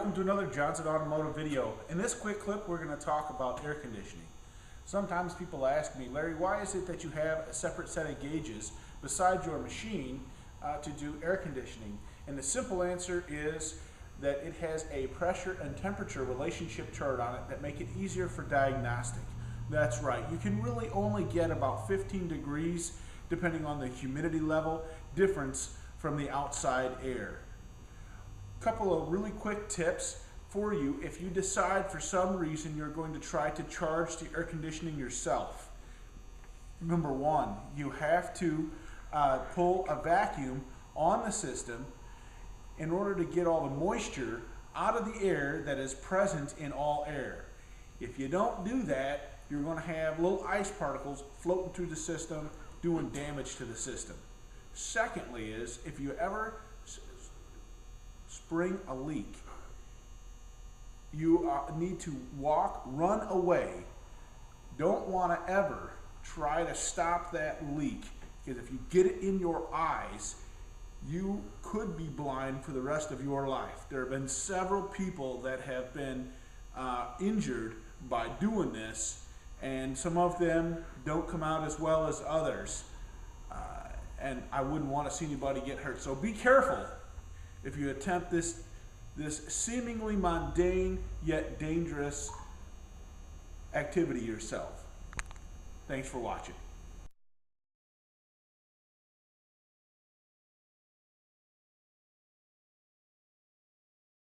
welcome to another Johnson Automotive video. In this quick clip, we're going to talk about air conditioning. Sometimes people ask me, Larry, why is it that you have a separate set of gauges beside your machine to do air conditioning? And the simple answer is that it has a pressure and temperature relationship chart on it that make it easier for diagnostic. That's right, you can really only get about 15 degrees, depending on the humidity level, difference from the outside air. Couple of really quick tips for you if you decide for some reason you're going to try to charge the air conditioning yourself. Number one, you have to pull a vacuum on the system in order to get all the moisture out of the air that is present in all air. If you don't do that, you're going to have little ice particles floating through the system doing damage to the system. Secondly is, if you ever spring a leak, you need to run away. Don't want to ever try to stop that leak, because if you get it in your eyes, you could be blind for the rest of your life. There have been several people that have been injured by doing this, and some of them don't come out as well as others. And I wouldn't want to see anybody get hurt. So be careful if you attempt this seemingly mundane yet dangerous activity yourself. Thanks for watching.